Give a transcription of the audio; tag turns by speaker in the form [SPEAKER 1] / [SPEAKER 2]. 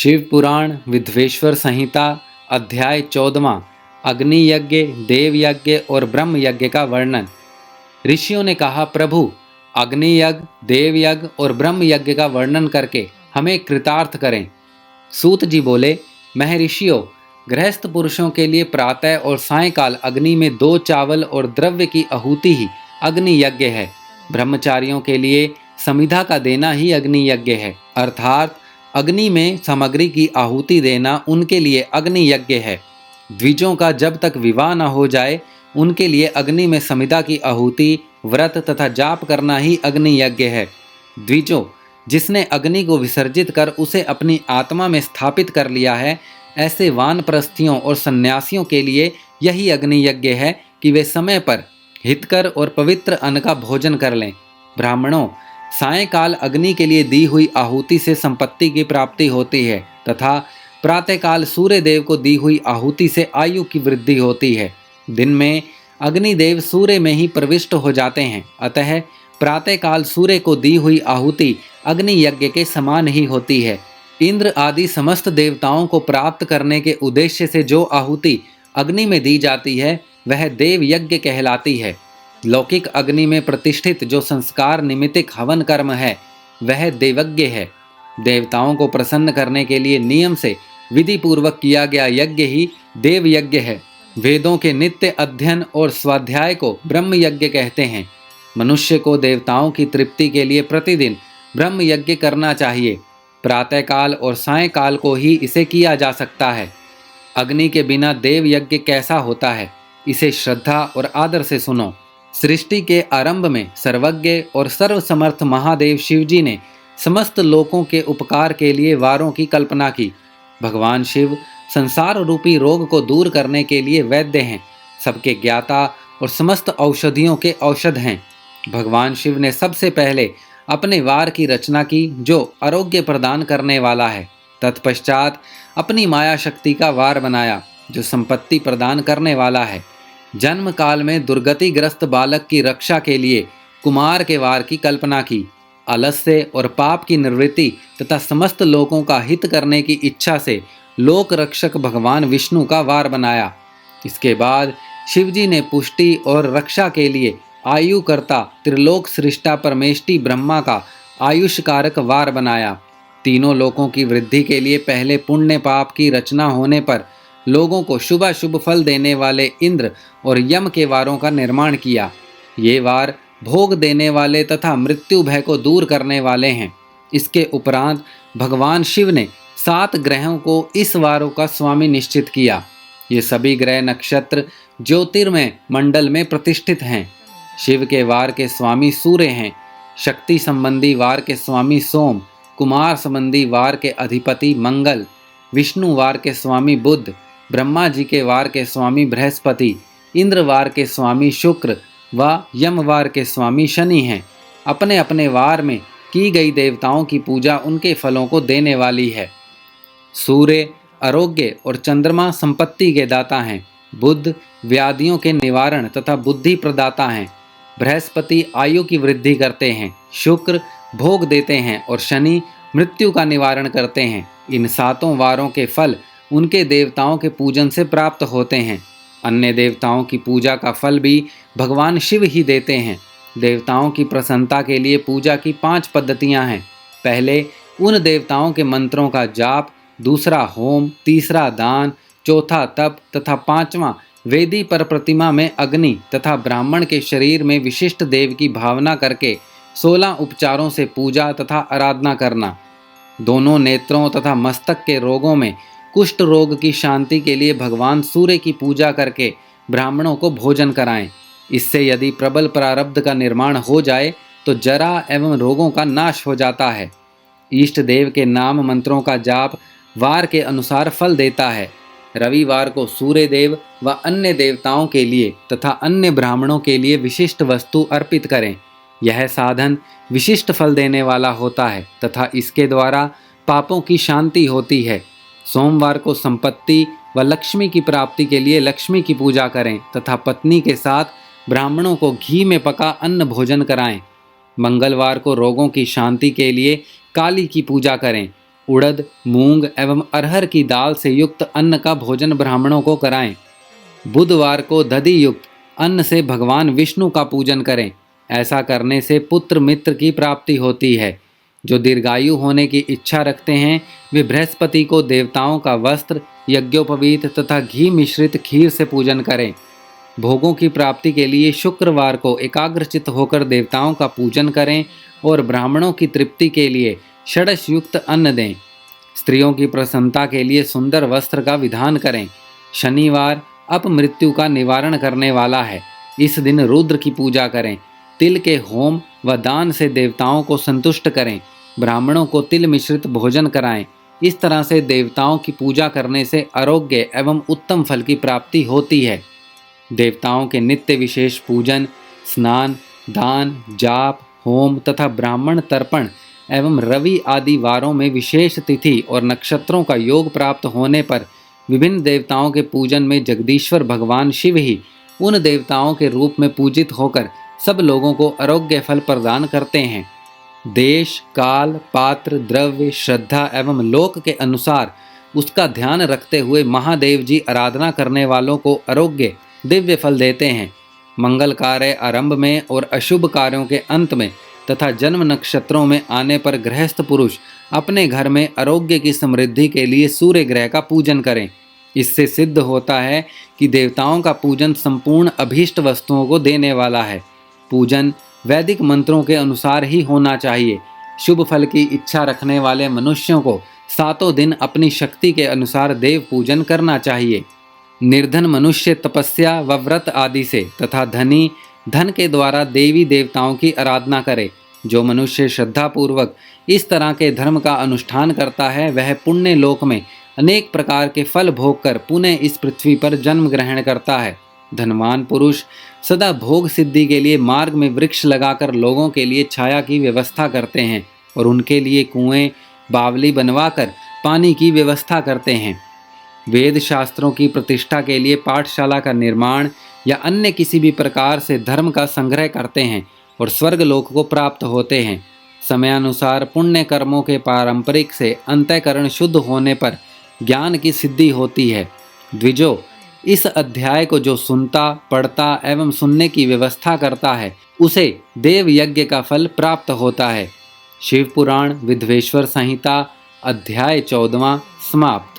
[SPEAKER 1] शिव पुराण विद्वेश्वर संहिता अध्याय 14वां अग्नि यज्ञ, देव यज्ञ और ब्रह्म यज्ञ का वर्णन। ऋषियों ने कहा, प्रभु अग्नि यज्ञ, देव यज्ञ और ब्रह्म यज्ञ का वर्णन करके हमें कृतार्थ करें। सूत जी बोले, महर्षियों, गृहस्थ पुरुषों के लिए प्रातः और सायंकाल अग्नि में 2 चावल और द्रव्य की आहुति ही अग्नि यज्ञ है। ब्रह्मचारियों के लिए समिधा का देना ही अग्नि यज्ञ है, अर्थात अग्नि में सामग्री की आहुति देना उनके लिए अग्नि यज्ञ है। द्विजों का जब तक विवाह न हो जाए उनके लिए अग्नि में समिधा की आहुति, व्रत तथा जाप करना ही अग्नि यज्ञ है। द्विजों, जिसने अग्नि को विसर्जित कर उसे अपनी आत्मा में स्थापित कर लिया है, ऐसे वानप्रस्थियों और सन्यासियों के लिए यही अग्नि यज्ञ है कि वे समय पर हितकर और पवित्र अन्न का भोजन कर लें। ब्राह्मणों, सायंकाल अग्नि के लिए दी हुई आहुति से संपत्ति की प्राप्ति होती है तथा प्रातःकाल सूर्य देव को दी हुई आहुति से आयु की वृद्धि होती है। दिन में अग्निदेव सूर्य में ही प्रविष्ट हो जाते हैं, अतः प्रातःकाल सूर्य को दी हुई आहुति अग्नि यज्ञ के समान ही होती है। इंद्र आदि समस्त देवताओं को प्राप्त करने के उद्देश्य से जो आहुति अग्नि में दी जाती है वह देव यज्ञ कहलाती है। लौकिक अग्नि में प्रतिष्ठित जो संस्कार निमित्तिक हवन कर्म है वह देवज्ञ है। देवताओं को प्रसन्न करने के लिए नियम से विधि पूर्वक किया गया यज्ञ ही देव यज्ञ है। वेदों के नित्य अध्ययन और स्वाध्याय को ब्रह्म यज्ञ कहते हैं। मनुष्य को देवताओं की तृप्ति के लिए प्रतिदिन ब्रह्म यज्ञ करना चाहिए। प्रातःकाल और सायंकाल को ही इसे किया जा सकता है। अग्नि के बिना देव यज्ञ कैसा होता है, इसे श्रद्धा और आदर से सुनो। सृष्टि के आरंभ में सर्वज्ञ और सर्वसमर्थ महादेव शिवजी ने समस्त लोकों के उपकार के लिए वारों की कल्पना की। भगवान शिव संसार रूपी रोग को दूर करने के लिए वैद्य हैं, सबके ज्ञाता और समस्त औषधियों के औषध हैं। भगवान शिव ने सबसे पहले अपने वार की रचना की जो आरोग्य प्रदान करने वाला है। तत्पश्चात अपनी माया शक्ति का वार बनाया जो संपत्ति प्रदान करने वाला है। जन्म काल में दुर्गतिग्रस्त बालक की रक्षा के लिए कुमार के वार की कल्पना की। आलस्य और पाप की निवृत्ति तथा समस्त लोगों का हित करने की इच्छा से लोक रक्षक भगवान विष्णु का वार बनाया। इसके बाद शिवजी ने पुष्टि और रक्षा के लिए आयुकर्ता त्रिलोक सृष्टा परमेष्टि ब्रह्मा का आयुष कारक वार बनाया। तीनों लोकों की वृद्धि के लिए पहले पुण्य पाप की रचना होने पर लोगों को शुभ फल देने वाले इंद्र और यम के वारों का निर्माण किया। ये वार भोग देने वाले तथा मृत्यु भय को दूर करने वाले हैं। इसके उपरांत भगवान शिव ने 7 ग्रहों को इस वारों का स्वामी निश्चित किया। ये सभी ग्रह नक्षत्र ज्योतिर्मय मंडल में प्रतिष्ठित हैं। शिव के वार के स्वामी सूर्य हैं। शक्ति संबंधी वार के स्वामी सोम, कुमार संबंधी वार के अधिपति मंगल, विष्णु वार के स्वामी बुध, ब्रह्मा जी के वार के स्वामी बृहस्पति, इंद्र वार के स्वामी शुक्र व यम वार के स्वामी शनि हैं। अपने अपने वार में की गई देवताओं की पूजा उनके फलों को देने वाली है। सूर्य आरोग्य और चंद्रमा संपत्ति के दाता हैं। बुध व्याधियों के निवारण तथा बुद्धि प्रदाता हैं। बृहस्पति आयु की वृद्धि करते हैं। शुक्र भोग देते हैं और शनि मृत्यु का निवारण करते हैं। इन 7 वारों के फल उनके देवताओं के पूजन से प्राप्त होते हैं। अन्य देवताओं की पूजा का फल भी भगवान शिव ही देते हैं। देवताओं की प्रसन्नता के लिए पूजा की 5 पद्धतियां हैं। पहले उन देवताओं के मंत्रों का जाप, दूसरा होम, तीसरा दान, चौथा तप तथा 5वां वेदी पर प्रतिमा में अग्नि तथा ब्राह्मण के शरीर में विशिष्ट देव की भावना करके 16 उपचारों से पूजा तथा आराधना करना। दोनों नेत्रों तथा मस्तक के रोगों में कुष्ठ रोग की शांति के लिए भगवान सूर्य की पूजा करके ब्राह्मणों को भोजन कराएं। इससे यदि प्रबल प्रारब्ध का निर्माण हो जाए तो जरा एवं रोगों का नाश हो जाता है। इष्ट देव के नाम मंत्रों का जाप वार के अनुसार फल देता है। रविवार को सूर्य देव व अन्य देवताओं के लिए तथा अन्य ब्राह्मणों के लिए विशिष्ट वस्तु अर्पित करें। यह साधन विशिष्ट फल देने वाला होता है तथा इसके द्वारा पापों की शांति होती है। सोमवार को संपत्ति व लक्ष्मी की प्राप्ति के लिए लक्ष्मी की पूजा करें तथा पत्नी के साथ ब्राह्मणों को घी में पका अन्न भोजन कराएं। मंगलवार को रोगों की शांति के लिए काली की पूजा करें। उड़द, मूंग एवं अरहर की दाल से युक्त अन्न का भोजन ब्राह्मणों को कराएं। बुधवार को दधि युक्त अन्न से भगवान विष्णु का पूजन करें। ऐसा करने से पुत्र मित्र की प्राप्ति होती है। जो दीर्घायु होने की इच्छा रखते हैं वे बृहस्पति को देवताओं का वस्त्र, यज्ञोपवीत तथा घी मिश्रित खीर से पूजन करें। भोगों की प्राप्ति के लिए शुक्रवार को एकाग्रचित्त होकर देवताओं का पूजन करें और ब्राह्मणों की तृप्ति के लिए षडश युक्त अन्न दें। स्त्रियों की प्रसन्नता के लिए सुंदर वस्त्र का विधान करें। शनिवार अपमृत्यु का निवारण करने वाला है। इस दिन रुद्र की पूजा करें। तिल के होम व दान से देवताओं को संतुष्ट करें। ब्राह्मणों को तिल मिश्रित भोजन कराएं। इस तरह से देवताओं की पूजा करने से आरोग्य एवं उत्तम फल की प्राप्ति होती है। देवताओं के नित्य विशेष पूजन, स्नान, दान, जाप, होम तथा ब्राह्मण तर्पण एवं रवि आदि वारों में विशेष तिथि और नक्षत्रों का योग प्राप्त होने पर विभिन्न देवताओं के पूजन में जगदीश्वर भगवान शिव ही उन देवताओं के रूप में पूजित होकर सब लोगों को आरोग्य फल प्रदान करते हैं। देश, काल, पात्र, द्रव्य, श्रद्धा एवं लोक के अनुसार उसका ध्यान रखते हुए महादेव जी आराधना करने वालों को आरोग्य, दिव्य फल देते हैं। मंगल कार्य आरंभ में और अशुभ कार्यों के अंत में तथा जन्म नक्षत्रों में आने पर गृहस्थ पुरुष अपने घर में आरोग्य की समृद्धि के लिए सूर्य ग्रह का पूजन करें। इससे सिद्ध होता है कि देवताओं का पूजन संपूर्ण अभीष्ट वस्तुओं को देने वाला है। पूजन वैदिक मंत्रों के अनुसार ही होना चाहिए। शुभ फल की इच्छा रखने वाले मनुष्यों को 7 दिन अपनी शक्ति के अनुसार देव पूजन करना चाहिए। निर्धन मनुष्य तपस्या व व्रत आदि से तथा धनी धन के द्वारा देवी देवताओं की आराधना करे। जो मनुष्य श्रद्धापूर्वक इस तरह के धर्म का अनुष्ठान करता है वह पुण्य लोक में अनेक प्रकार के फल भोग कर पुनः इस पृथ्वी पर जन्म ग्रहण करता है। धनवान पुरुष सदा भोग सिद्धि के लिए मार्ग में वृक्ष लगाकर लोगों के लिए छाया की व्यवस्था करते हैं और उनके लिए कुएं, बावली बनवाकर पानी की व्यवस्था करते हैं। वेद शास्त्रों की प्रतिष्ठा के लिए पाठशाला का निर्माण या अन्य किसी भी प्रकार से धर्म का संग्रह करते हैं और स्वर्ग लोक को प्राप्त होते हैं। समयानुसार पुण्य कर्मों के पारंपरिक से अंतःकरण शुद्ध होने पर ज्ञान की सिद्धि होती है। द्विजो, इस अध्याय को जो सुनता, पढ़ता एवं सुनने की व्यवस्था करता है उसे देव यज्ञ का फल प्राप्त होता है। शिव पुराण विधवेश्वर संहिता अध्याय 14वां समाप्त।